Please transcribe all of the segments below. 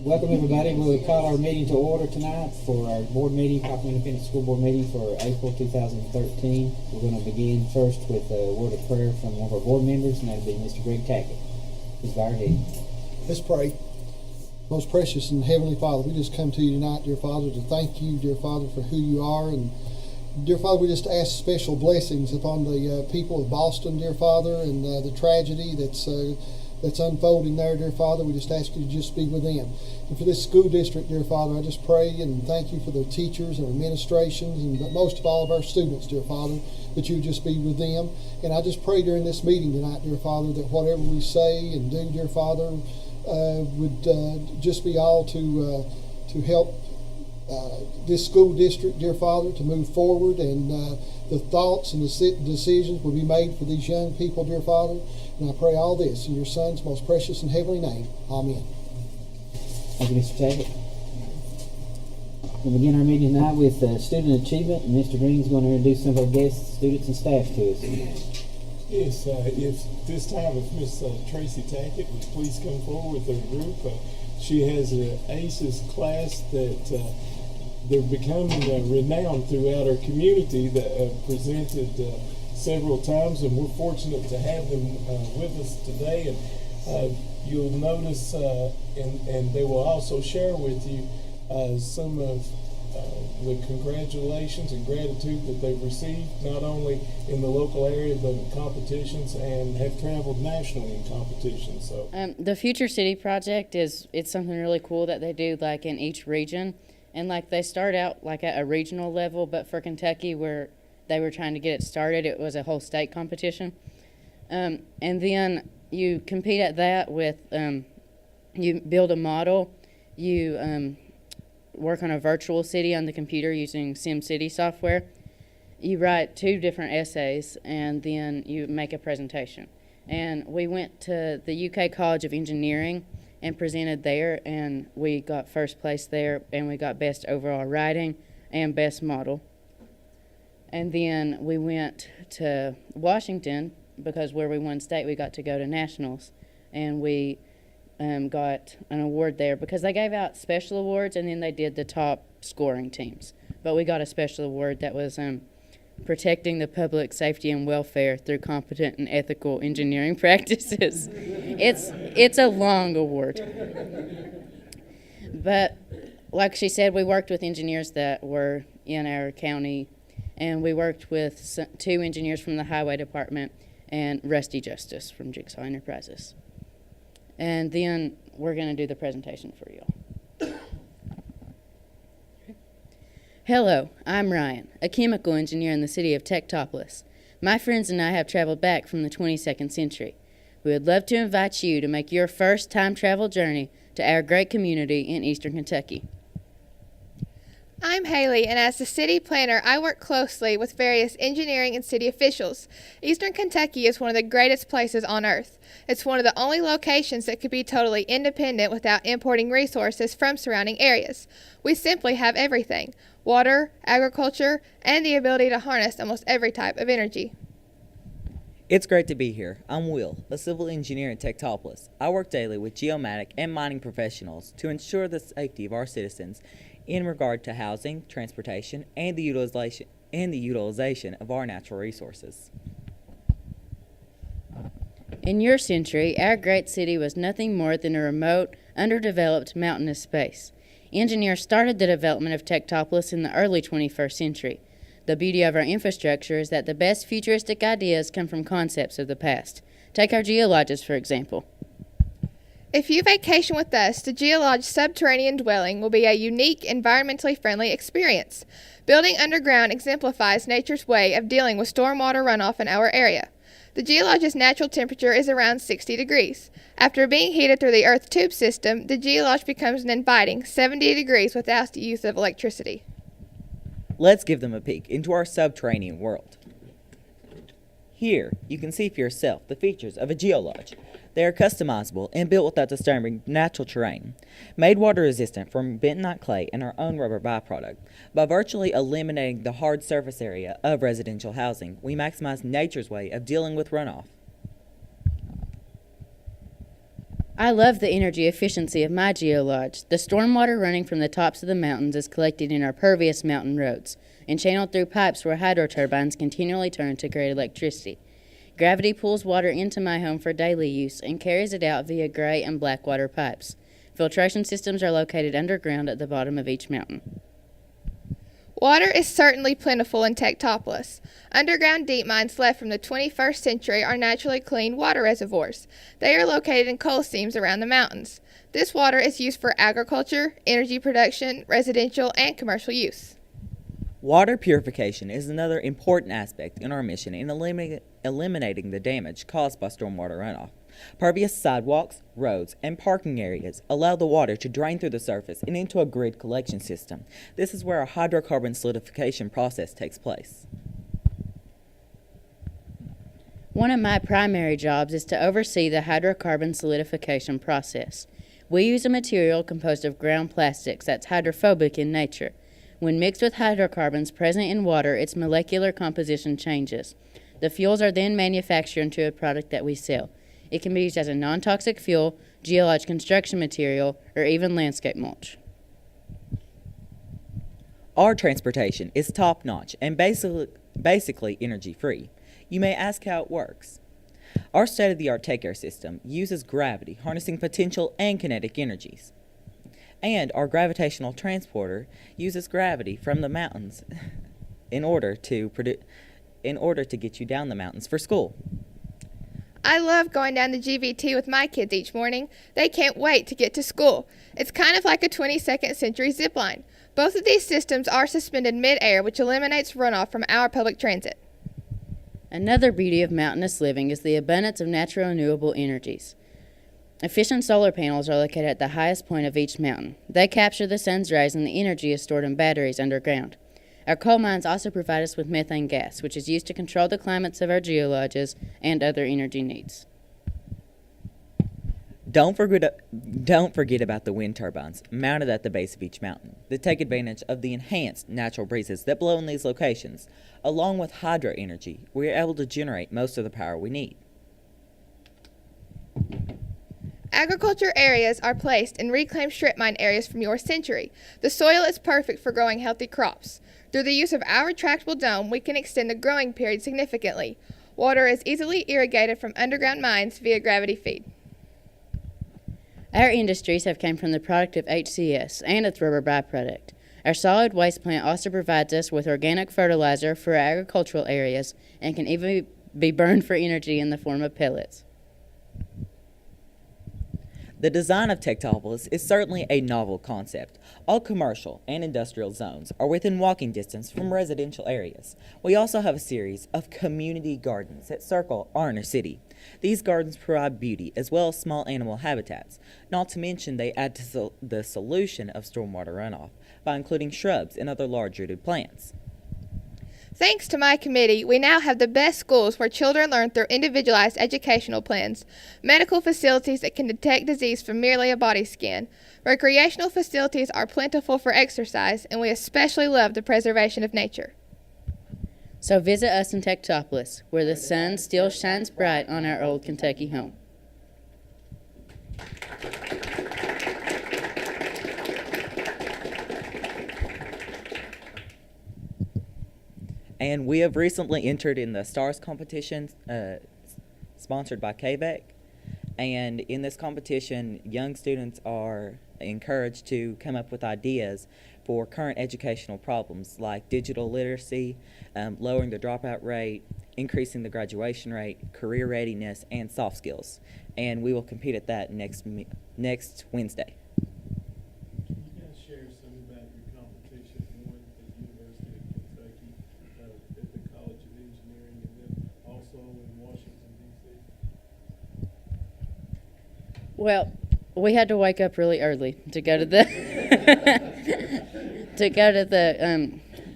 Welcome everybody. We'll call our meeting to order tonight for our board meeting, Pikeville Independent School Board meeting for April 2013. We're going to begin first with a word of prayer from one of our board members, and that'll be Mr. Greg Tackett. Please bow our head. Let's pray. Most precious and heavenly Father, we just come to you tonight, dear Father, to thank you, dear Father, for who you are. And dear Father, we just ask special blessings upon the people of Boston, dear Father, and the tragedy that's unfolding there, dear Father. We just ask you to just be with them. And for this school district, dear Father, I just pray and thank you for the teachers and administrations, and but most of all of our students, dear Father, that you would just be with them. And I just pray during this meeting tonight, dear Father, that whatever we say and do, dear Father, would just be all to help this school district, dear Father, to move forward, and the thoughts and the decisions will be made for these young people, dear Father. And I pray all this in your Son's most precious and heavenly name. Amen. Thank you, Mr. Tackett. We'll begin our meeting tonight with student achievement, and Mr. Green's going to introduce some of our guests, students, and staff to us. Yes, if this time if Miss Tracy Tackett would please come forward with her group. She has an ACES class that they're becoming renowned throughout our community, that presented several times, and we're fortunate to have them with us today. And you'll notice, and they will also share with you some of the congratulations and gratitude that they've received, not only in the local area but in competitions, and have traveled nationally in competitions. So the Future City project it's something really cool that they do, like in each region, and like they start out like at a regional level, but for Kentucky, where they were trying to get it started, it was a whole state competition. And then you compete at that with you build a model, you work on a virtual city on the computer using SimCity software. You write 2 different essays, and then you make a presentation. And we went to the UK College of Engineering and presented there, and we got first place there, and we got best overall writing and best model. And then we went to Washington, because where we won state, we got to go to nationals, and we got an award there because they gave out special awards, and then they did the top scoring teams. But we got a special award that was protecting the public safety and welfare through competent and ethical engineering practices. It's a long award. But like she said, we worked with engineers that were in our county, and we worked with 2 engineers from the highway department and Rusty Justice from Jigsaw Enterprises. And then we're going to do the presentation for you. Hello, I'm Ryan, a chemical engineer in the city of Tektopolis. My friends and I have traveled back from the 22nd century. We would love to invite you to make your first time travel journey to our great community in eastern Kentucky. I'm Haley, and as the city planner, I work closely with various engineering and city officials. Eastern Kentucky is one of the greatest places on earth. It's one of the only locations that could be totally independent without importing resources from surrounding areas. We simply have everything: water, agriculture, and the ability to harness almost every type of energy. It's great to be here. I'm Will, a civil engineer in Tektopolis. I work daily with geomatic and mining professionals to ensure the safety of our citizens in regard to housing, transportation, and the utilization of our natural resources. In your century, our great city was nothing more than a remote, underdeveloped, mountainous space. Engineers started the development of Tektopolis in the early 21st century. The beauty of our infrastructure is that the best futuristic ideas come from concepts of the past. Take our geologists, for example. If you vacation with us, the Geolodge subterranean dwelling will be a unique, environmentally friendly experience. Building underground exemplifies nature's way of dealing with stormwater runoff in our area. The Geolodge's natural temperature is around 60 degrees. After being heated through the earth tube system, the Geolodge becomes an inviting 70 degrees without the use of electricity. Let's give them a peek into our subterranean world. Here, you can see for yourself the features of a geolodge. They are customizable and built without disturbing natural terrain. Made water resistant from bentonite clay and our own rubber byproduct. By virtually eliminating the hard surface area of residential housing, we maximize nature's way of dealing with runoff. I love the energy efficiency of my geolodge. The stormwater running from the tops of the mountains is collected in our pervious mountain roads and channeled through pipes where hydro turbines continually turn to create electricity. Gravity pulls water into my home for daily use and carries it out via gray and black water pipes. Filtration systems are located underground at the bottom of each mountain. Water is certainly plentiful in Tectopolis. Underground deep mines left from the 21st century are naturally clean water reservoirs. They are located in coal seams around the mountains. This water is used for agriculture, energy production, residential, and commercial use. Water purification is another important aspect in our mission in eliminating the damage caused by stormwater runoff. Pervious sidewalks, roads, and parking areas allow the water to drain through the surface and into a grid collection system. This is where our hydrocarbon solidification process takes place. One of my primary jobs is to oversee the hydrocarbon solidification process. We use a material composed of ground plastics that's hydrophobic in nature. When mixed with hydrocarbons present in water, its molecular composition changes. The fuels are then manufactured into a product that we sell. It can be used as a non-toxic fuel, geologic construction material, or even landscape mulch. Our transportation is top-notch and basically energy-free. You may ask how it works. Our state-of-the-art take-air system uses gravity, harnessing potential and kinetic energies. And our gravitational transporter uses gravity from the mountains in order to get you down the mountains for school. I love going down the GVT with my kids each morning. They can't wait to get to school. It's kind of like a 22nd century zip line. Both of these systems are suspended mid-air, which eliminates runoff from our public transit. Another beauty of mountainous living is the abundance of natural renewable energies. Efficient solar panels are located at the highest point of each mountain. They capture the sun's rays and the energy is stored in batteries underground. Our coal mines also provide us with methane gas, which is used to control the climates of our geolodges and other energy needs. Don't forget about the wind turbines mounted at the base of each mountain that take advantage of the enhanced natural breezes that blow in these locations. Along with hydro energy, we are able to generate most of the power we need. Agriculture areas are placed in reclaimed strip mine areas from your century. The soil is perfect for growing healthy crops. Through the use of our retractable dome, we can extend the growing period significantly. Water is easily irrigated from underground mines via gravity feed. Our industries have come from the product of HCS and its rubber byproduct. Our solid waste plant also provides us with organic fertilizer for our agricultural areas and can even be burned for energy in the form of pellets. The design of Tectopolis is certainly a novel concept. All commercial and industrial zones are within walking distance from residential areas. We also have a series of community gardens that circle our inner city. These gardens provide beauty as well as small animal habitats. Not to mention they add to the solution of stormwater runoff by including shrubs and other large-rooted plants. Thanks to my committee, we now have the best schools where children learn through individualized educational plans, medical facilities that can detect disease from merely a body scan. Recreational facilities are plentiful for exercise, and we especially love the preservation of nature. So visit us in Tectopolis, where the sun still shines bright on our old Kentucky home. And we have recently entered in the STARS competition sponsored by KVEC. And in this competition, young students are encouraged to come up with ideas for current educational problems like digital literacy, lowering the dropout rate, increasing the graduation rate, career readiness, and soft skills. And we will compete at that next Wednesday. Can you guys share some about your competition, one at the University of Kentucky, at the College of Engineering, and then also in Washington, D.C.? Well, we had to wake up really early to go to the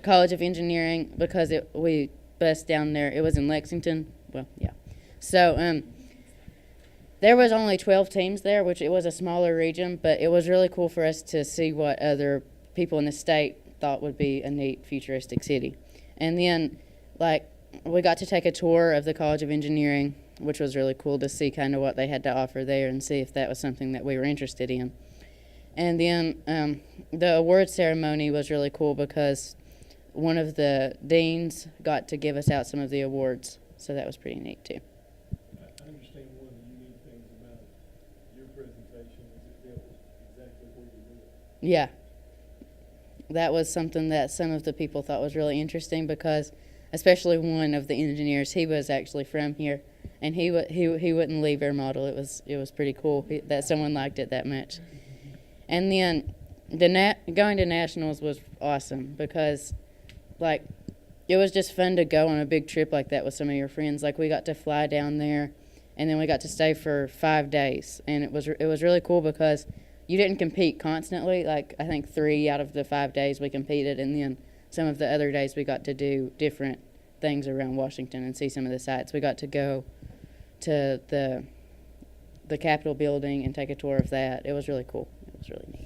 College of Engineering because we bused down there. It was in Lexington. Well, yeah. So there was only 12 teams there, which it was a smaller region, but it was really cool for us to see what other people in the state thought would be a neat futuristic city. And then, we got to take a tour of the College of Engineering, which was really cool to see kind of what they had to offer there and see if that was something that we were interested in. And then the award ceremony was really cool because one of the deans got to give us out some of the awards, so that was pretty neat too. I understand one of the unique things about your presentation is it dealt with exactly where you live. Yeah. That was something that some of the people thought was really interesting because, especially one of the engineers, he was actually from here, and he wouldn't leave our model. It was pretty cool that someone liked it that much. And then going to nationals was awesome because, like, it was just fun to go on a big trip like that with some of your friends. Like, we got to fly down there, and then we got to stay for 5 days, and it was really cool because you didn't compete constantly. Like, I think 3 out of the 5 days we competed, and then some of the other days we got to do different things around Washington and see some of the sites. We got to go to the Capitol building and take a tour of that. It was really cool. It was really neat.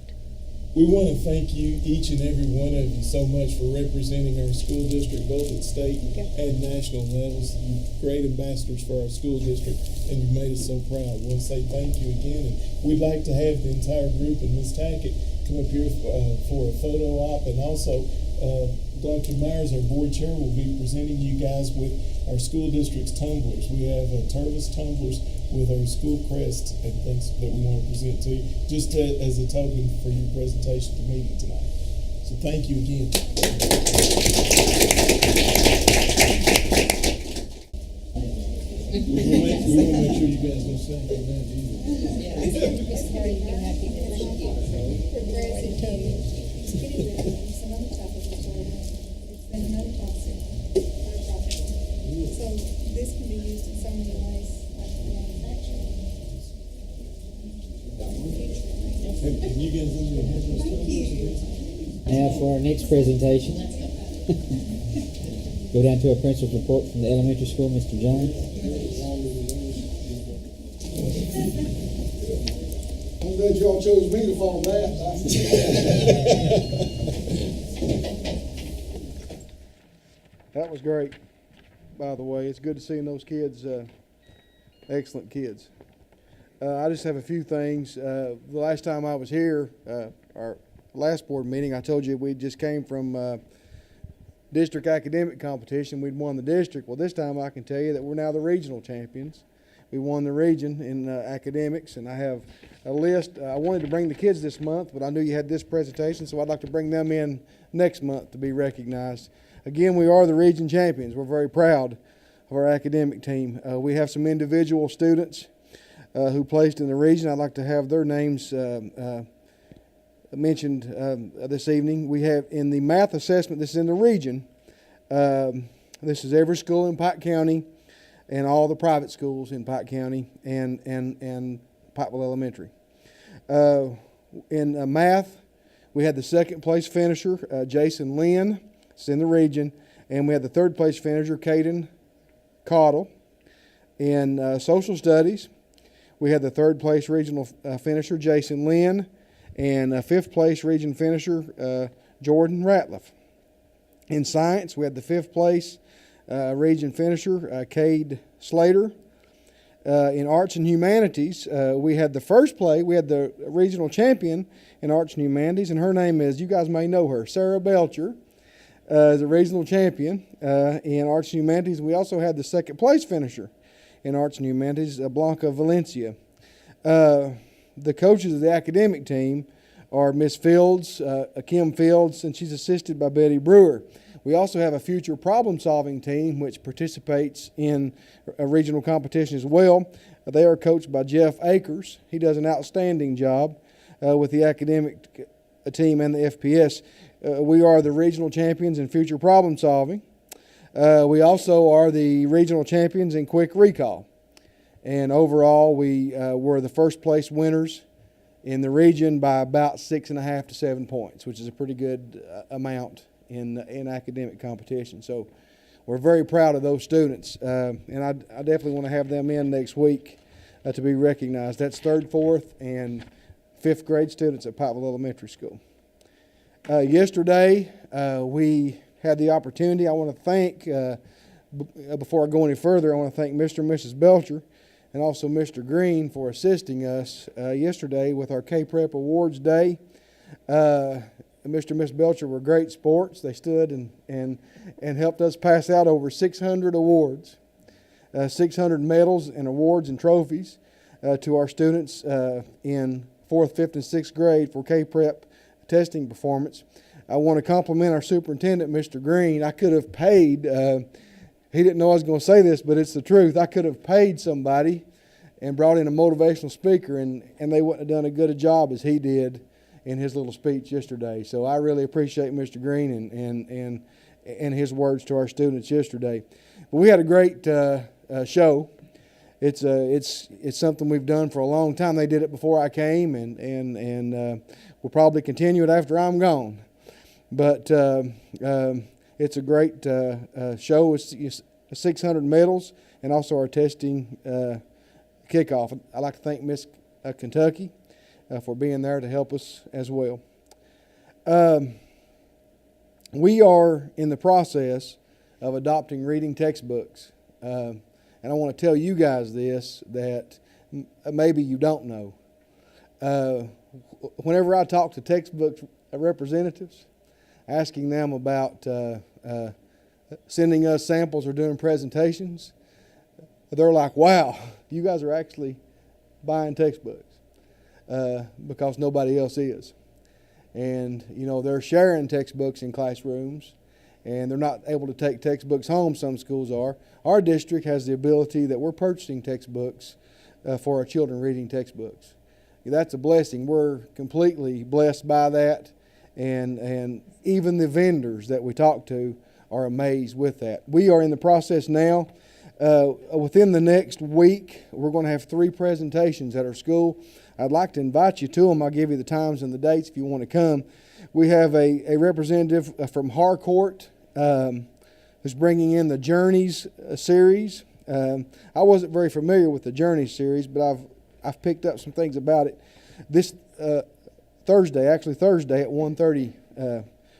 We want to thank you, each and every one of you, so much for representing our school district, both at state and national levels. You're great ambassadors for our school district, and you've made us so proud. We want to say thank you again, and we'd like to have the entire group and Ms. Tackett come up here for a photo op, and also Dr. Myers, our board chair, will be presenting you guys with our school district's tumblers. We have Turvis tumblers with our school crests and things that we want to present to you, just as a token for your presentation at the meeting tonight. So thank you again. We want to make sure you guys don't say that So this can be used in so many ways, like for manufacturing. Can you guys Now for our next presentation, go down to our principal's report from the elementary school, Mr. Jones. I'm glad y'all chose me to follow that. That was great, by the way. It's good to see those kids, excellent kids. I just have a few things. The last time I was here, our last board meeting, I told you we just came from district academic competition. We'd won the district. Well, this time I can tell you that we're now the regional champions. We won the region in academics, and I have a list. I wanted to bring the kids this month, but I knew you had this presentation, so I'd like to bring them in next month to be recognized. Again, we are the region champions. We're very proud of our academic team. We have some individual students who placed in the region. I'd like to have their names mentioned this evening. We have in the math assessment, this is in the region. This is every school in Pike County and all the private schools in Pike County and Pikeville Elementary. In math, we had the second place finisher, Jason Lynn. It's in the region. And we had the third place finisher, Caden Cottle. In social studies, we had the third place regional finisher, Jason Lynn, and fifth place region finisher, Jordan Ratliff. In science, we had the fifth place region finisher, Cade Slater. In arts and humanities, we had the first place, we had the regional champion in arts and humanities, and her name is, you guys may know her, Sarah Belcher, is a regional champion in arts and humanities. We also had the second place finisher in arts and humanities, Blanca Valencia. The coaches of the academic team are Miss Fields, Kim Fields, and she's assisted by Betty Brewer. We also have a future problem-solving team which participates in a regional competition as well. They are coached by Jeff Akers. He does an outstanding job with the academic team and the FPS. We are the regional champions in future problem-solving. We also are the regional champions in quick recall. And overall, we were the first place winners in the region by about 6.5 to 7 points, which is a pretty good amount in academic competition. So we're very proud of those students, and I definitely want to have them in next week to be recognized. That's 3rd, 4th, and 5th grade students at Pikeville Elementary School. Yesterday, we had the opportunity. I want to thank before I go any further, I want to thank Mr. and Mrs. Belcher and also Mr. Green for assisting us yesterday with our K-Prep Awards Day. Mr. and Mrs. Belcher were great sports. They stood and helped us pass out over 600 awards, 600 medals and awards and trophies to our students in 4th, 5th, and 6th grade for K-Prep testing performance. I want to compliment our superintendent, Mr. Green. I could have paid, he didn't know I was going to say this, but it's the truth. I could have paid somebody and brought in a motivational speaker, and they wouldn't have done as good a job as he did in his little speech yesterday. So I really appreciate Mr. Green and his words to our students yesterday. But we had a great show. It's something we've done for a long time. They did it before I came, and we'll probably continue it after I'm gone. But it's a great show. It's 600 medals and also our testing kickoff. I'd like to thank Miss Kentucky for being there to help us as well. We are in the process of adopting reading textbooks. And I want to tell you guys this, that maybe you don't know. Whenever I talk to textbook representatives, asking them about sending us samples or doing presentations, they're like, wow, you guys are actually buying textbooks because nobody else is. And, you know, they're sharing textbooks in classrooms, and they're not able to take textbooks home. Some schools are. Our district has the ability that we're purchasing textbooks for our children, reading textbooks. That's a blessing. We're completely blessed by that, and even the vendors that we talk to are amazed with that. We are in the process now. Within the next week, we're going to have 3 presentations at our school. I'd like to invite you to them. I'll give you the times and the dates if you want to come. We have a representative from Harcourt who's bringing in the Journeys series. I wasn't very familiar with the Journeys series, but I've picked up some things about it. This Thursday at 1:30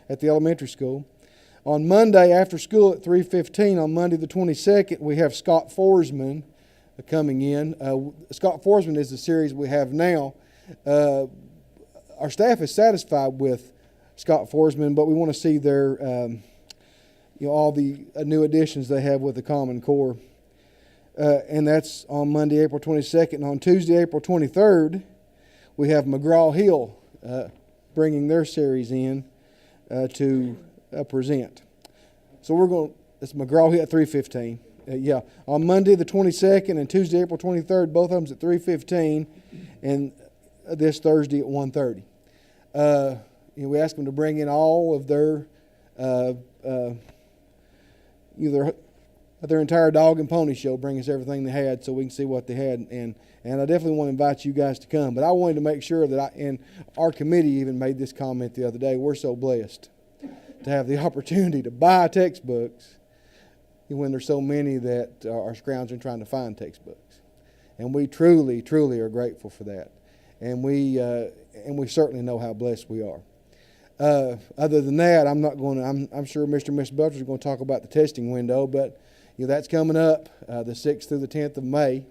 at the elementary school. On Monday after school at 3:15, on Monday the 22nd, we have Scott Forsman coming in. Scott Forsman is the series we have now. Our staff is satisfied with Scott Forsman, but we want to see their, all the new additions they have with the Common Core. And that's on Monday, April 22nd. And on Tuesday, April 23rd, we have McGraw-Hill bringing their series in to present. So it's McGraw-Hill at 3:15. On Monday the 22nd and Tuesday, April 23rd, both of them's at 3:15, and this Thursday at 1:30. We asked them to bring in all of their either their entire dog and pony show, bring us everything they had so we can see what they had. And I definitely want to invite you guys to come. But I wanted to make sure that and our committee even made this comment the other day. We're so blessed to have the opportunity to buy textbooks when there's so many that are scrounging trying to find textbooks. And we truly, truly are grateful for that. And we certainly know how blessed we are. Other than that, I'm sure Mr. and Miss Belcher is going to talk about the testing window, but that's coming up the 6th through the 10th of May.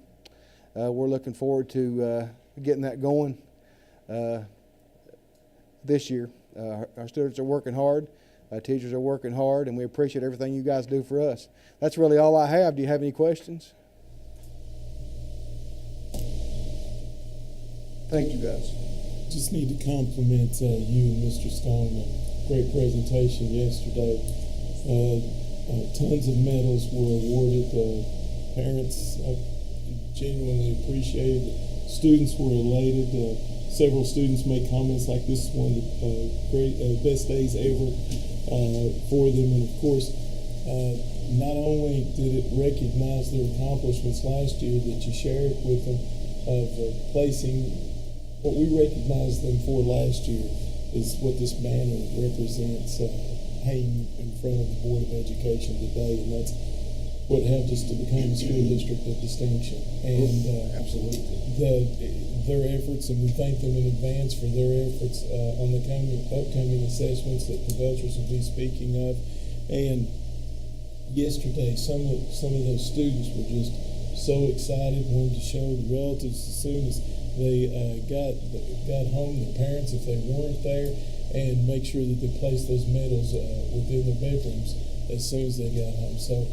We're looking forward to getting that going this year. Our students are working hard. Our teachers are working hard, and we appreciate everything you guys do for us. That's really all I have. Do you have any questions? Thank you, guys. Just need to compliment you and Mr. Stone. Great presentation yesterday. Tons of medals were awarded. Parents genuinely appreciated it. Students were elated. Several students made comments like this is one of the great best days ever for them. And of course, not only did it recognize their accomplishments last year that you shared with them of placing what we recognized them for last year is what this banner represents hanging in front of the Board of Education today, and that's what helped us to become a school district of distinction. And absolutely, their efforts, and we thank them in advance for their efforts on the upcoming assessments that the Belchers will be speaking of. And yesterday, some of those students were just so excited, wanted to show the relatives as soon as they got home, their parents if they weren't there, and make sure that they placed those medals within their bedrooms as soon as they got home. So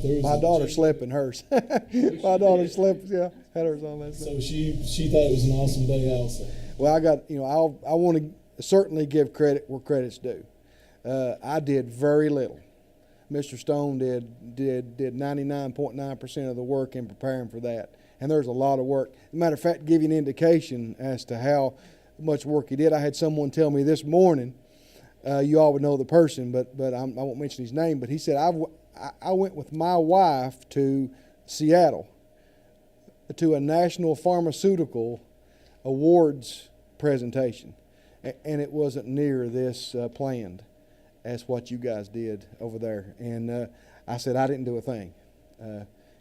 there was My daughter slept in hers. My daughter slept, yeah, had hers on last night. So she thought it was an awesome day also. Well, I want to certainly give credit where credit's due. I did very little. Mr. Stone did 99.9% of the work in preparing for that. And there's a lot of work. As a matter of fact, to give you an indication as to how much work he did, I had someone tell me this morning, you all would know the person, but I won't mention his name, but he said, I went with my wife to Seattle to a national pharmaceutical awards presentation, and it wasn't near this planned as what you guys did over there. And I said, I didn't do a thing.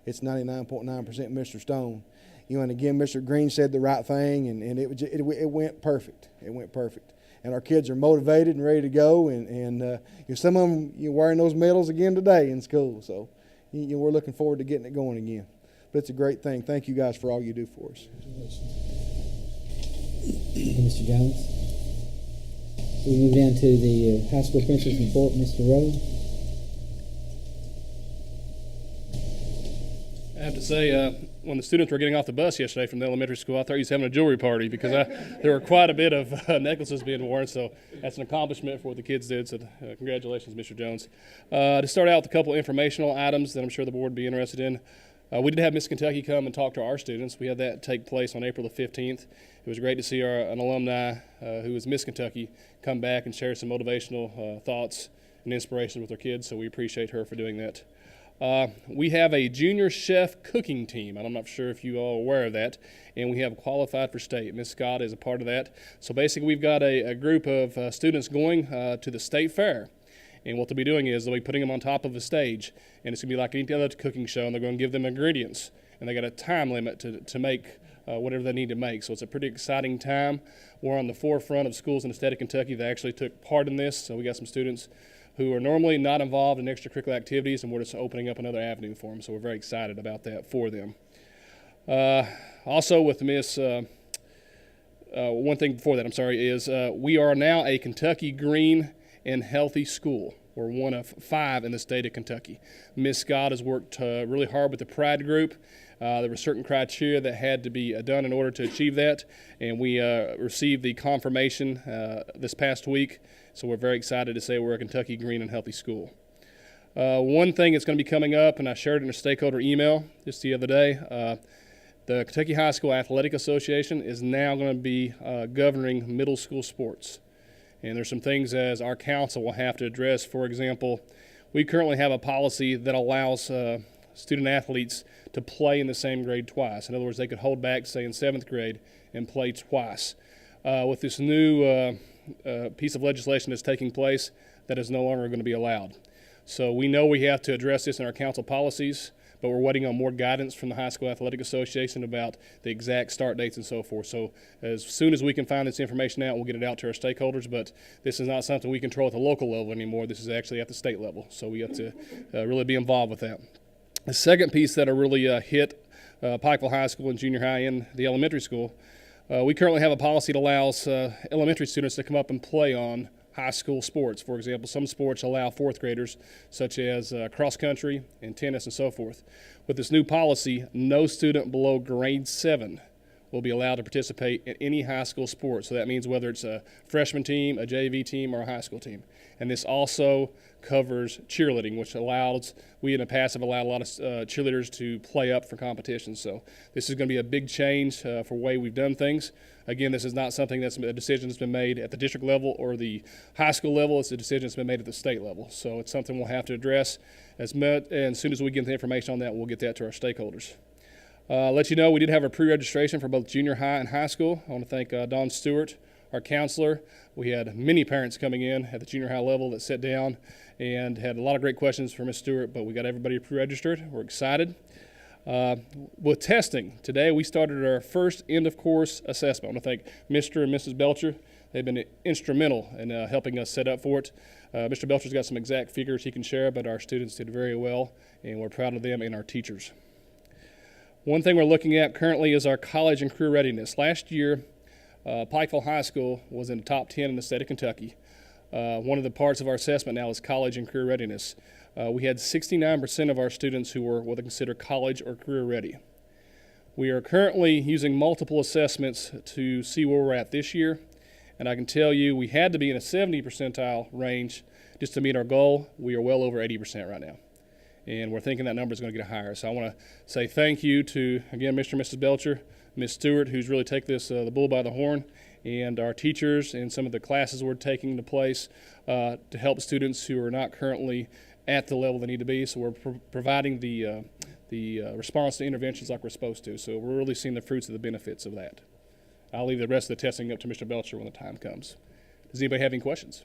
It's 99.9% Mr. Stone. And again, Mr. Green said the right thing, and it went perfect. It went perfect. And our kids are motivated and ready to go, and some of them wearing those medals again today in school. So we're looking forward to getting it going again. But it's a great thing. Thank you guys for all you do for us. Mr. Jones. We move down to the high school principal's report, Mr. Rowe. I have to say, when the students were getting off the bus yesterday from the elementary school, I thought he was having a jewelry party because there were quite a bit of necklaces being worn. So that's an accomplishment for what the kids did. So congratulations, Mr. Jones. To start out with a couple informational items that I'm sure the board would be interested in. We did have Miss Kentucky come and talk to our students. We had that take place on April the 15th. It was great to see an alumni who was Miss Kentucky come back and share some motivational thoughts and inspiration with our kids, so we appreciate her for doing that. We have a junior chef cooking team, and I'm not sure if you all are aware of that, and we have qualified for state. Miss Scott is a part of that. So basically we've got a group of students going to the state fair. And what they'll be doing is they'll be putting them on top of a stage, and it's going to be like any other cooking show, and they're going to give them ingredients, and they got a time limit to make whatever they need to make. So it's a pretty exciting time. We're on the forefront of schools in the state of Kentucky that actually took part in this. So we got some students who are normally not involved in extracurricular activities, and we're just opening up another avenue for them. So we're very excited about that for them. Also with Miss, one thing before that, is we are now a Kentucky Green and Healthy School. We're one of 5 in the state of Kentucky. Miss Scott has worked really hard with the Pride Group. There were certain criteria that had to be done in order to achieve that, and we received the confirmation this past week, so we're very excited to say we're a Kentucky Green and Healthy School. One thing that's going to be coming up, and I shared it in a stakeholder email just the other day, the Kentucky High School Athletic Association is now going to be governing middle school sports. And there's some things as our council will have to address. For example, we currently have a policy that allows student athletes to play in the same grade twice. In other words, they could hold back, say, in 7th grade and play twice. With this new piece of legislation that's taking place, that is no longer going to be allowed. So we know we have to address this in our council policies, but we're waiting on more guidance from the High School Athletic Association about the exact start dates and so forth. So as soon as we can find this information out, we'll get it out to our stakeholders, but this is not something we control at the local level anymore. This is actually at the state level, so we have to really be involved with that. The second piece that really hit Pikeville High School and junior high and the elementary school, we currently have a policy that allows elementary students to come up and play on high school sports. For example, some sports allow 4th graders, such as cross country and tennis and so forth. With this new policy, no student below grade 7 will be allowed to participate in any high school sport. So that means whether it's a freshman team, a JV team, or a high school team. And this also covers cheerleading, which we in the past have allowed a lot of cheerleaders to play up for competitions. So this is going to be a big change for the way we've done things. Again, this is not something that's a decision that's been made at the district level or the high school level. It's a decision that's been made at the state level. So it's something we'll have to address and as soon as we get the information on that, we'll get that to our stakeholders. Let you know, we did have a pre-registration for both junior high and high school. I want to thank Don Stewart, our counselor. We had many parents coming in at the junior high level that sat down and had a lot of great questions for Ms. Stewart, but we got everybody pre-registered. We're excited. With testing, today we started our first end-of-course assessment. I want to thank Mr. and Mrs. Belcher. They've been instrumental in helping us set up for it. Mr. Belcher's got some exact figures he can share, but our students did very well, and we're proud of them and our teachers. One thing we're looking at currently is our college and career readiness. Last year, Pikeville High School was in the top 10 in the state of Kentucky. One of the parts of our assessment now is college and career readiness. We had 69% of our students who were what they consider college or career ready. We are currently using multiple assessments to see where we're at this year, and I can tell you we had to be in a 70 percentile range just to meet our goal. We are well over 80% right now, and we're thinking that number is going to get higher. So I want to say thank you to, again, Mr. and Mrs. Belcher, Ms. Stewart, who's really taken this the bull by the horn, and our teachers and some of the classes we're taking into place to help students who are not currently at the level they need to be. So we're providing the response to interventions like we're supposed to. So we're really seeing the fruits of the benefits of that. I'll leave the rest of the testing up to Mr. Belcher when the time comes. Does anybody have any questions?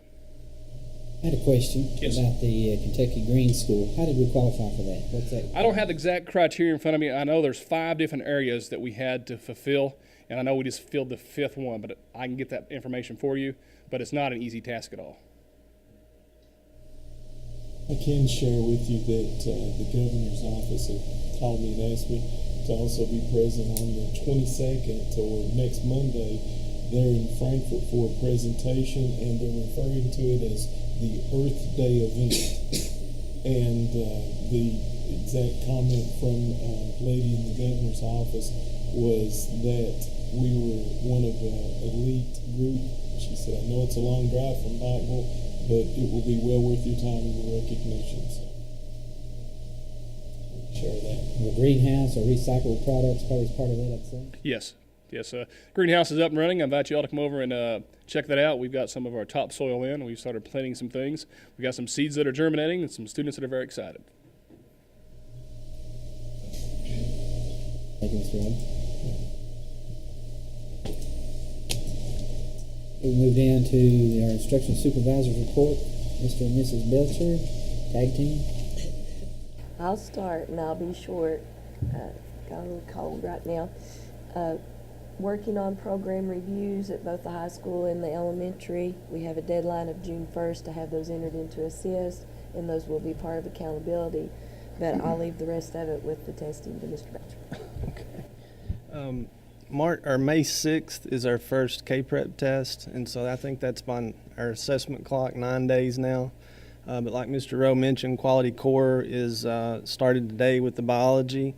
I had a question Yes. about the Kentucky Green School. How did we qualify for that? What's that? I don't have the exact criteria in front of me. I know there's 5 different areas that we had to fulfill, and I know we just filled the 5th one, but I can get that information for you, but it's not an easy task at all. I can share with you that the governor's office had called me and asked me to also be present on the 22nd or next Monday. They're in Frankfurt for a presentation, and they're referring to it as the Earth Day event. And the exact comment from a lady in the governor's office was that we were one of an elite group. She said, I know it's a long drive from Pikeville, but it will be well worth your time and your recognition. So, share that. The greenhouse or recyclable products probably is part of that, I'd say. Yes. Greenhouse is up and running. I invite you all to come over and check that out. We've got some of our topsoil in. We've started planting some things. We've got some seeds that are germinating and some students that are very excited. Thank you, Mr. Wright. We move down to our instruction supervisor's report. Mr. and Mrs. Belcher, tag team. I'll start and I'll be short. Got a little cold right now. Working on program reviews at both the high school and the elementary. We have a deadline of June 1st to have those entered into assist, and those will be part of accountability. But I'll leave the rest of it with the testing to Mr. Belcher. Okay. May 6th is our first K-Prep test, and so I think that's on our assessment clock 9 days now. But like Mr. Rowe mentioned, Quality Core is started today with the biology.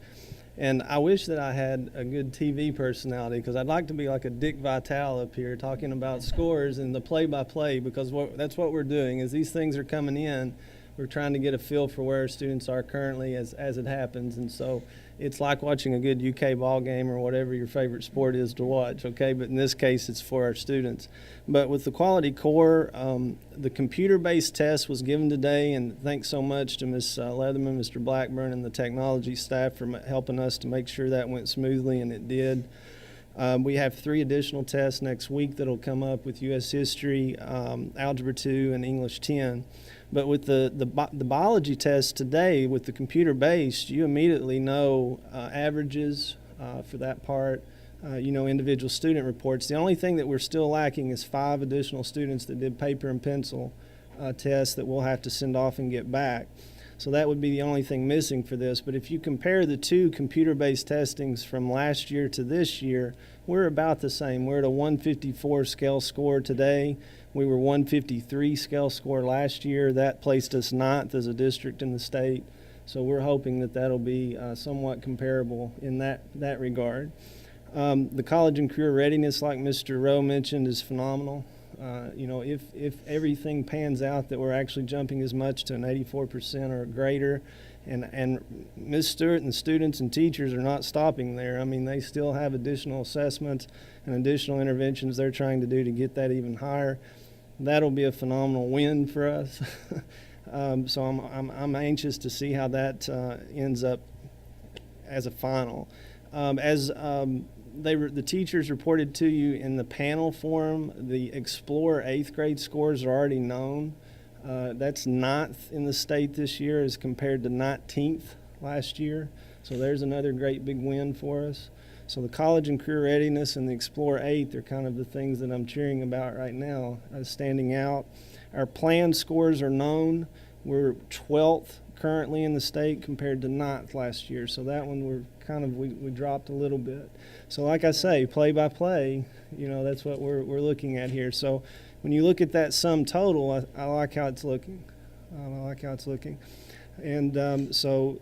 And I wish that I had a good TV personality, because I'd like to be like a Dick Vitale up here talking about scores and the play-by-play, because that's what we're doing. As these things are coming in, we're trying to get a feel for where our students are currently as it happens. And so it's like watching a good UK ball game or whatever your favorite sport is to watch, okay? But in this case, it's for our students. But with the Quality Core, the computer-based test was given today, and thanks so much to Ms. Leatherman, Mr. Blackburn, and the technology staff for helping us to make sure that went smoothly, and it did. We have 3 additional tests next week that'll come up with U.S. History, Algebra 2, and English 10. But with the biology test today, with the computer-based, you immediately know averages for that part, individual student reports. The only thing that we're still lacking is 5 additional students that did paper and pencil tests that we'll have to send off and get back. So that would be the only thing missing for this. But if you compare the 2 computer-based testings from last year to this year, we're about the same. We're at a 154 scale score today. We were 153 scale score last year. That placed us 9th as a district in the state. So we're hoping that that'll be somewhat comparable in that regard. The college and career readiness, like Mr. Rowe mentioned, is phenomenal. If everything pans out that we're actually jumping as much to an 84% or greater, and Ms. Stewart and the students and teachers are not stopping there. I mean, they still have additional assessments and additional interventions they're trying to do to get that even higher. That'll be a phenomenal win for us. So I'm anxious to see how that ends up as a final. The teachers reported to you in the panel forum, the Explore 8th grade scores are already known. That's 9th in the state this year as compared to 19th last year. So there's another great big win for us. So the college and career readiness and the Explore 8th are kind of the things that I'm cheering about right now, standing out. Our plan scores are known. We're 12th currently in the state compared to 9th last year. So that one we dropped a little bit. So like I say, play by play, that's what we're looking at here. So when you look at that sum total, I like how it's looking. And so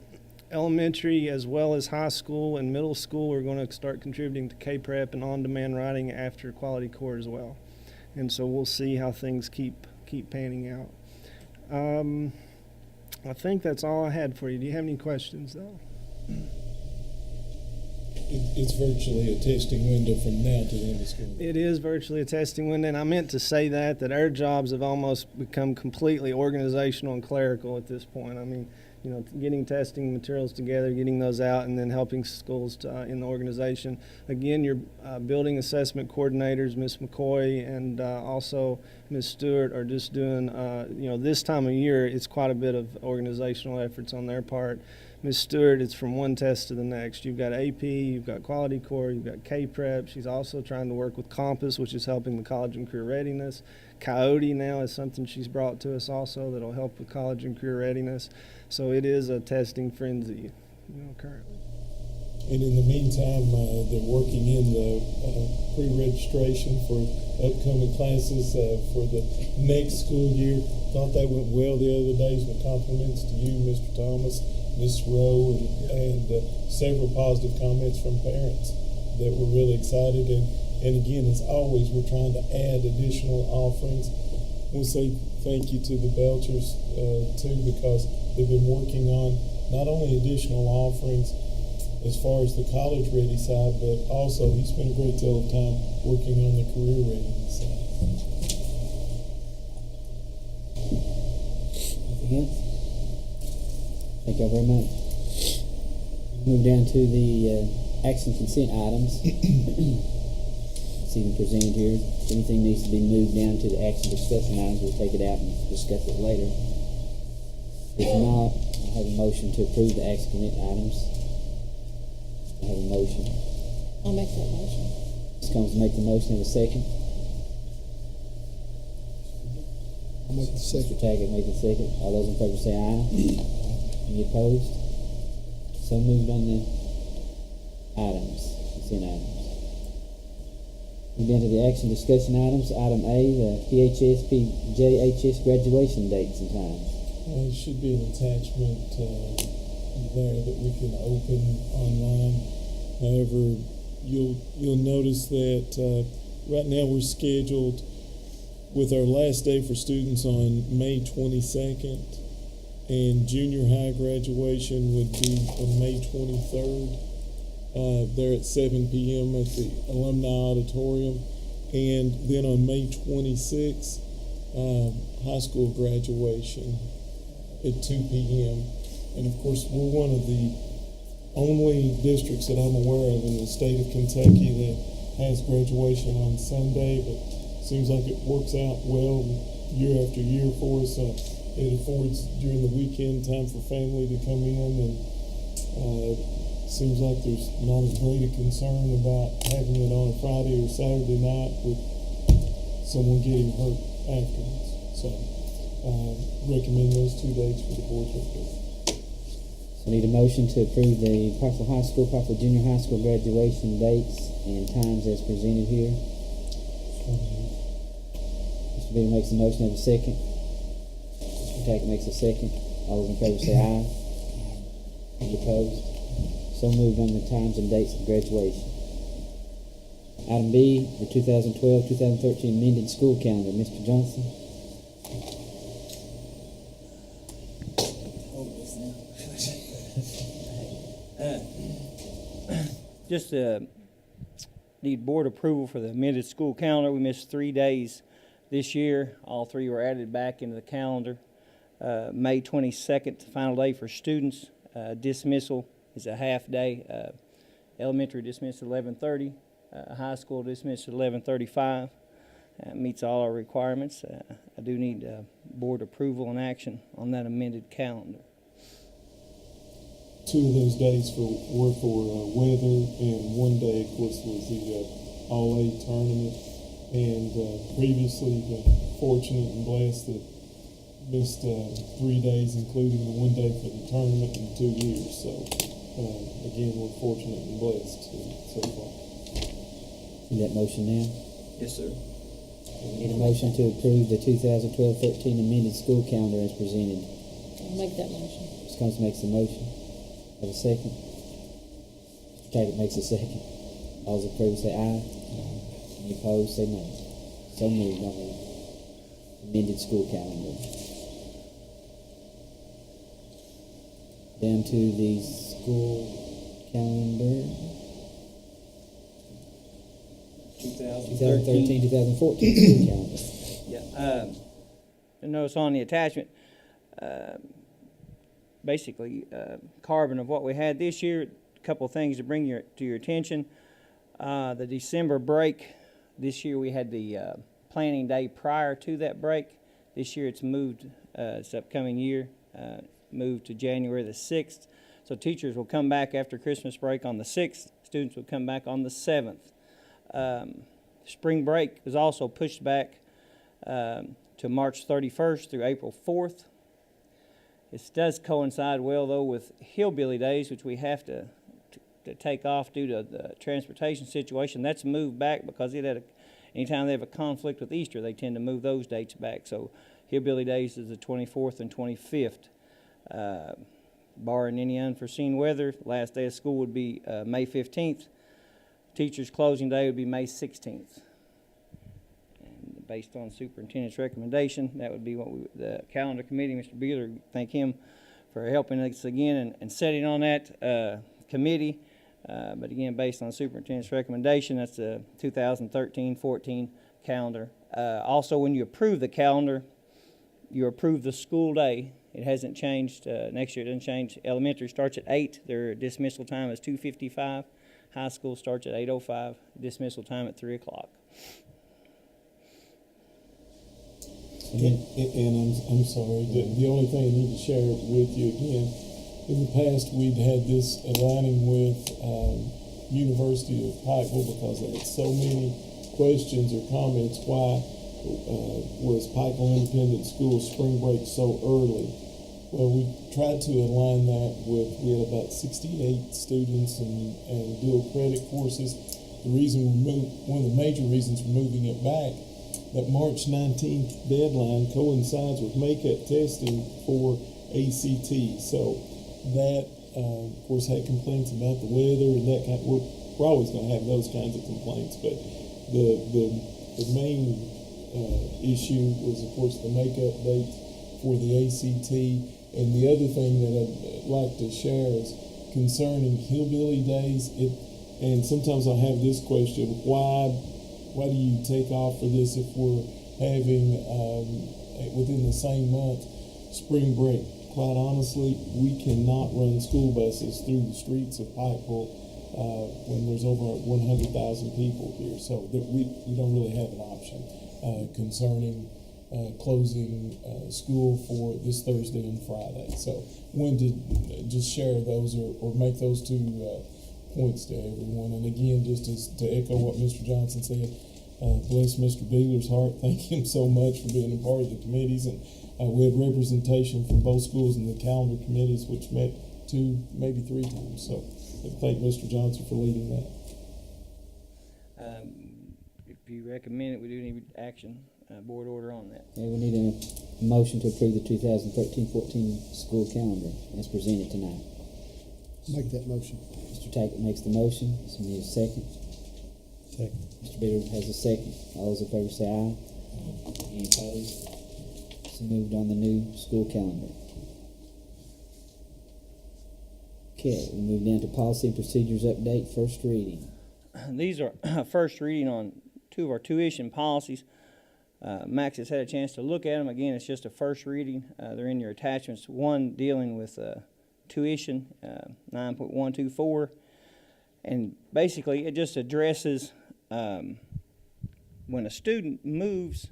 elementary as well as high school and middle school are going to start contributing to K-Prep and on-demand writing after Quality Core as well. And so we'll see how things keep panning out. I think that's all I had for you. Do you have any questions, though? It's virtually a testing window from now to the end of school. It is virtually a testing window, and I meant to say that our jobs have almost become completely organizational and clerical at this point. I mean, getting testing materials together, getting those out, and then helping schools in the organization. Again, your building assessment coordinators, Ms. McCoy and also Ms. Stewart, are just doing, this time of year, it's quite a bit of organizational efforts on their part. Ms. Stewart, it's from one test to the next. You've got AP, you've got Quality Core, you've got K-Prep. She's also trying to work with Compass, which is helping the college and career readiness. Coyote now is something she's brought to us also that'll help with college and career readiness. So it is a testing frenzy, currently. And in the meantime, they're working in the pre-registration for upcoming classes for the next school year. Thought that went well the other day. My compliments to you, Mr. Thomas, Ms. Rowe, and several positive comments from parents that were really excited. And again, as always, we're trying to add additional offerings. I want to say thank you to the Belchers, too, because they've been working on not only additional offerings as far as the college-ready side, but also he spent a great deal of time working on the career-readiness side. Anything else? Thank you very much. Move down to the action consent items. See them presented here. If anything needs to be moved down to the action discussion items, we'll take it out and discuss it later. If not, I'll have a motion to approve the action consent items. I have a motion. I'll make that motion. Ms. Combs will make the motion in a second. I'll make the Mr. second. Taggart make the second. All those in favor say aye. Any opposed? So moved on the items, consent items. Move down to the action discussion items. Item A, the PHS, PJHS graduation dates and times. There should be an attachment there that we can open online. However, you'll notice that right now we're scheduled with our last day for students on May 22nd, and junior high graduation would be on May 23rd. There at 7 p.m. at the Alumni Auditorium, and then on May 26th, high school graduation at 2 p.m. And of course, we're one of the only districts that I'm aware of in the state of Kentucky that has graduation on Sunday, but seems like it works out well year after year for us. It affords during the weekend time for family to come in, and seems like there's not as great a concern about having it on a Friday or Saturday night with someone getting hurt afterwards. So recommend those 2 dates for the board's report. So I need a motion to approve the Pikeville High School, Pikeville Junior High School graduation dates and times as presented here. Mr. Biddy makes a motion. Have a second. Mr. Tackett makes a second. All those in favor say aye. Any opposed? So moved on the times and dates of graduation. Item B, the 2012-2013 amended school calendar. Mr. Johnson. Just need board approval for the amended school calendar. We missed 3 days this year. All 3 were added back into the calendar. May 22nd, final day for students. Dismissal is a half day. Elementary dismissed at 11:30. High school dismissed at 11:35. Meets all our requirements. I do need board approval and action on that amended calendar. 2 of those days were for weather, and 1 day, of course, was the All-A tournament. and previously been fortunate and blessed that missed 3 days, including the 1 day for the tournament in 2 years. So again, we're fortunate and blessed so far. Need that motion now? Yes, sir. Need a motion to approve the 2012-13 amended school calendar as presented. I'll make that motion. Ms. Combs makes the motion. Have a second. Mr. Taggart makes a second. All those approved say aye. Any opposed say no. So moved on the amended school calendar. Down to the school calendar 2013-2014 school calendar. Yeah. And notice on the attachment, basically carbon of what we had this year. A couple of things to bring to your attention. The December break. This year we had the planning day prior to that break. This year it's moved. This upcoming year moved to January the 6th. So teachers will come back after Christmas break on the 6th. Students will come back on the 7th. Spring break was also pushed back to March 31st through April 4th. This does coincide well, though, with Hillbilly Days, which we have to take off due to the transportation situation. That's moved back because anytime they have a conflict with Easter, they tend to move those dates back. So Hillbilly Days is the 24th and 25th. Barring any unforeseen weather, last day of school would be May 15th. Teachers' closing day would be May 16th. And based on superintendent's recommendation, that would be what the calendar committee, Mr. Beeler, thank him for helping us again and setting on that committee. But again, based on the superintendent's recommendation, that's the 2013-14 calendar. Also, when you approve the calendar, you approve the school day. It hasn't changed. Next year it doesn't change. Elementary starts at 8. Their dismissal time is 2:55. High school starts at 8:05. Dismissal time at 3 o'clock. And I'm sorry, the only thing I need to share with you again, in the past we'd had this aligning with University of Pikeville because they had so many questions or comments. Why was Pikeville Independent School spring break so early? Well, we tried to align that with, we had about 68 students and dual credit courses. The reason one of the major reasons we're moving it back, that March 19th deadline coincides with makeup testing for ACT. So that, of course, had complaints about the weather and that kind. We're always going to have those kinds of complaints, but the main issue was, of course, the makeup date for the ACT. And the other thing that I'd like to share is concerning Hillbilly Days. And sometimes I have this question: why do you take off for this if we're having within the same month spring break? Quite honestly, we cannot run school buses through the streets of Pikeville when there's over 100,000 people here. So we don't really have an option concerning closing school for this Thursday and Friday. So wanted to just share those or make those two points to everyone. And again, just to echo what Mr. Johnson said, bless Mr. Beeler's heart. Thank him so much for being a part of the committees. And we had representation from both schools in the calendar committees, which met 2, maybe 3 times. So I thank Mr. Johnson for leading that. If you recommend it, we do need action. Board order on that. Yeah, we need a motion to approve the 2013-14 school calendar as presented tonight. Make that motion. Mr. Tackett makes the motion. So we need a second. Second. Mr. Bitter has a second. All those in favor say aye. Any opposed? So moved on the new school calendar. Okay, we move down to policy and procedures update, first reading. These are first reading on 2 of our tuition policies. Max has had a chance to look at them. Again, it's just a first reading. They're in your attachments. One dealing with tuition, 9.124. And basically, it just addresses when a student moves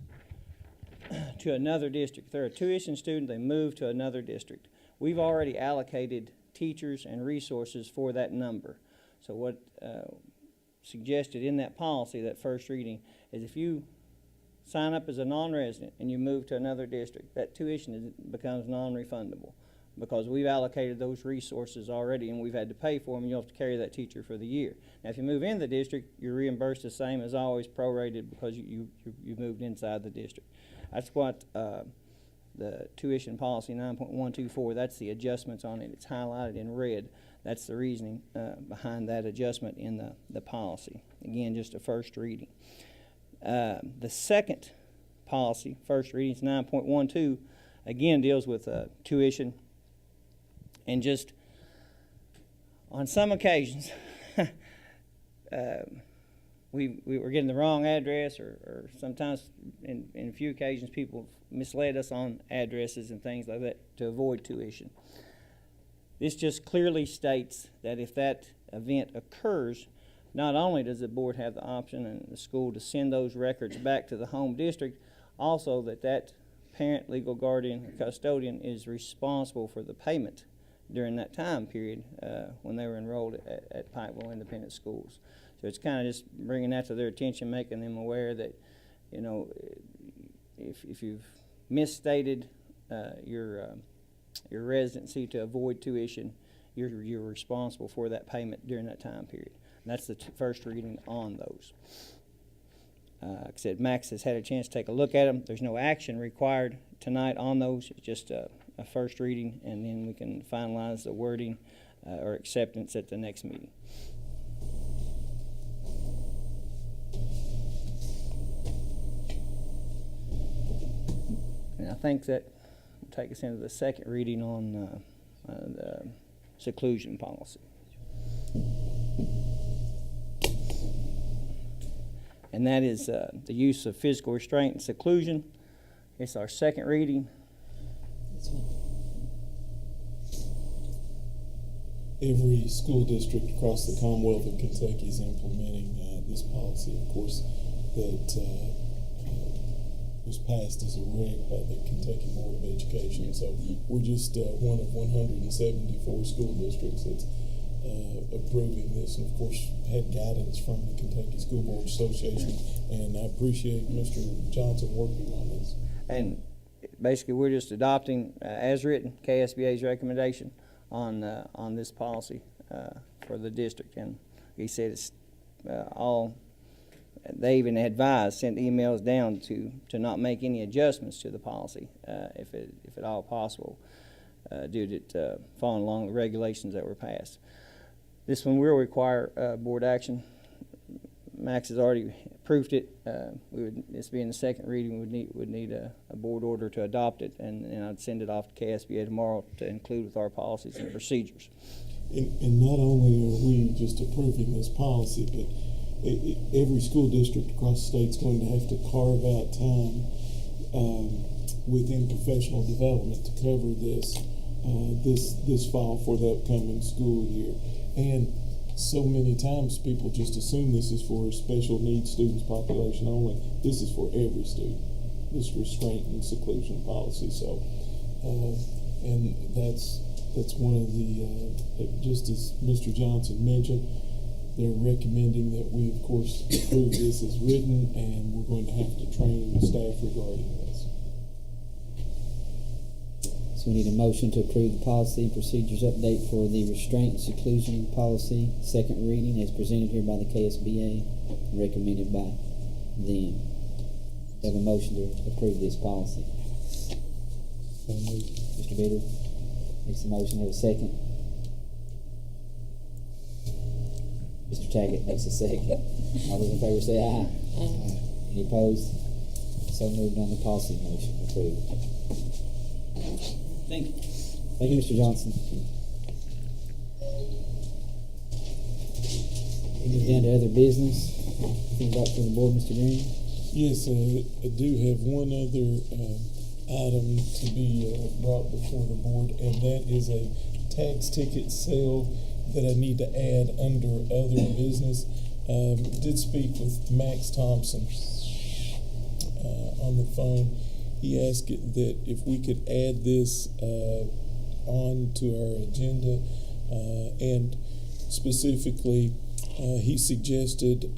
to another district. If they're a tuition student, they move to another district. We've already allocated teachers and resources for that number. So what suggested in that policy, that first reading, is if you sign up as a non-resident and you move to another district, that tuition becomes non-refundable because we've allocated those resources already and we've had to pay for them, and you'll have to carry that teacher for the year. Now, if you move in the district, you're reimbursed the same as always, prorated, because you moved inside the district. That's what the tuition policy 9.124, that's the adjustments on it. It's highlighted in red. That's the reasoning behind that adjustment in the policy. Again, just a first reading. The second policy, first reading, is 9.12, again deals with tuition. And just on some occasions, we were getting the wrong address, or sometimes in a few occasions people misled us on addresses and things like that to avoid tuition. This just clearly states that if that event occurs, not only does the board have the option and the school to send those records back to the home district, also that parent, legal guardian, or custodian is responsible for the payment during that time period when they were enrolled at Pikeville Independent Schools. So it's kind of just bringing that to their attention, making them aware that, you know, if you've misstated your residency to avoid tuition, you're responsible for that payment during that time period. And that's the first reading on those. Like I said, Max has had a chance to take a look at them. There's no action required tonight on those. It's just a first reading, and then we can finalize the wording or acceptance at the next meeting. And I think that will take us into the second reading on the seclusion policy. And that is the use of physical restraint and seclusion. It's our second reading. Every school district across the Commonwealth of Kentucky is implementing this policy, of course, that was passed as a reg by the Kentucky Board of Education. So we're just one of 174 school districts that's approving this, and of course had guidance from the Kentucky School Board Association, and I appreciate Mr. Johnson working on this. And basically we're just adopting as written KSBA's recommendation on this policy for the district. And he said it's all, they even advised, sent emails down to not make any adjustments to the policy if at all possible due to following along the regulations that were passed. This one will require board action. Max has already approved it. This being the second reading, would need a board order to adopt it, and I'd send it off to KSBA tomorrow to include with our policies and procedures. And not only are we just approving this policy, but every school district across the state is going to have to carve out time within professional development to cover this fall for the upcoming school year. And so many times people just assume this is for special needs students population only. This is for every student, this restraint and seclusion policy. So, and that's one of the, just as Mr. Johnson mentioned, they're recommending that we, of course, approve this as written, and we're going to have to train staff regarding this. So we need a motion to approve the policy and procedures update for the restraint and seclusion policy, second reading, as presented here by the KSBA, recommended by them. We have a motion to approve this policy. Mr. Bitter makes the motion. Have a second. Mr. Taggett makes a second. All those in favor say aye. Aye. Any opposed? So moved on the policy motion. Approved. Thank you. Thank you, Mr. Johnson. We move down to other business. Anything back from the board, Mr. Green? Yes, I do have one other item to be brought before the board, and that is a tax ticket sale that I need to add under other business. Did speak with Max Thompson on the phone. He asked that if we could add this on to our agenda, and specifically He suggested,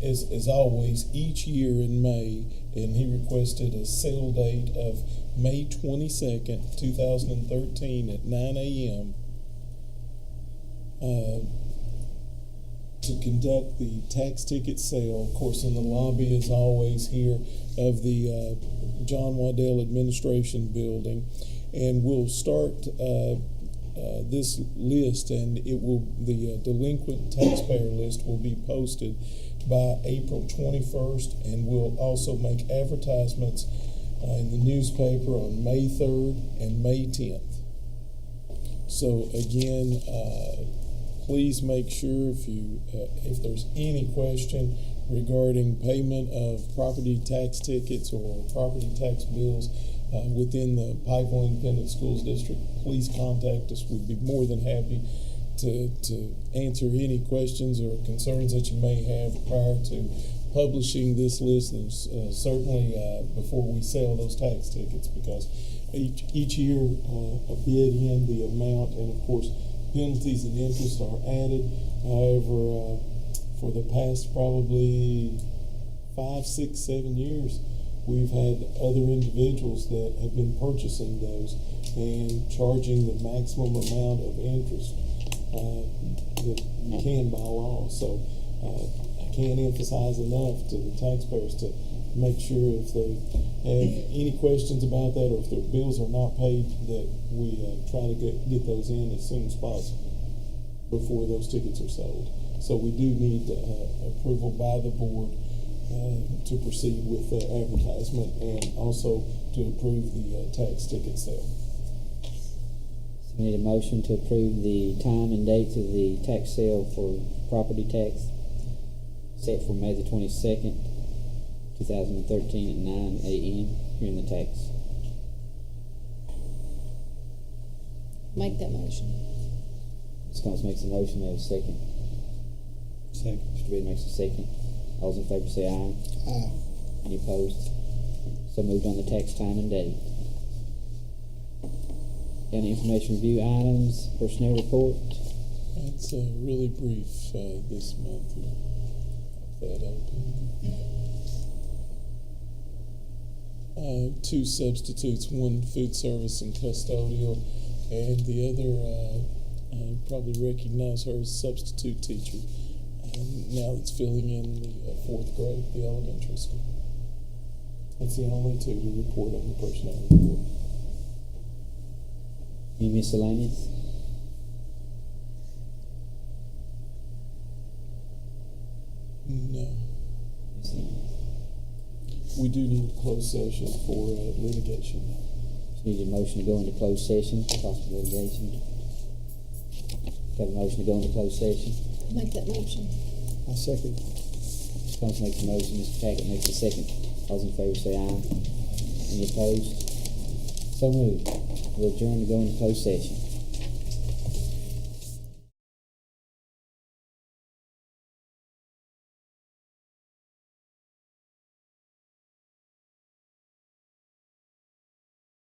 as always, each year in May, and he requested a sale date of May 22nd, 2013 at 9 a.m. To conduct the tax ticket sale, of course, in the lobby, as always, here of the John Waddell Administration Building. And we'll start this list, and the delinquent taxpayer list will be posted by April 21st, and we'll also make advertisements in the newspaper on May 3rd and May 10th. So again, please make sure if there's any question regarding payment of property tax tickets or property tax bills within the Pikeville Independent Schools District, please contact us. We'd be more than happy to answer any questions or concerns that you may have prior to publishing this list, and certainly before we sell those tax tickets, because each year a bid in, the amount, and of course penalties and interest are added. However, for the past probably 5, 6, 7 years, we've had other individuals that have been purchasing those and charging the maximum amount of interest that you can by law. So I can't emphasize enough to the taxpayers to make sure if they have any questions about that, or if their bills are not paid, that we try to get those in as soon as possible before those tickets are sold. So we do need approval by the board to proceed with the advertisement, and also to approve the tax ticket sale. So we need a motion to approve the time and dates of the tax sale for property tax set for May the 22nd, 2013 at 9 a.m. here in the tax. Make that motion. Ms. Combs makes a motion. May I have a second? Second. Mr. Bid makes a second. All those in favor say aye. Aye. Any opposed? So moved on the tax time and date. Any information review items, personnel report? It's really brief this month. That open. 2 substitutes, one food service and custodial, and the other, probably recognize her as substitute teacher. Now that's filling in the 4th grade, the elementary school. That's the only 2 to report on the personnel report. Any miscellaneous? No. We do need a closed session for litigation. Just need a motion to go into closed session, possible litigation. Got a motion to go into closed session. Make that motion. I second. Ms. Combs makes a motion. Mr. Tackett makes a second. All those in favor say aye. Any opposed? So moved. We'll adjourn to go into closed session.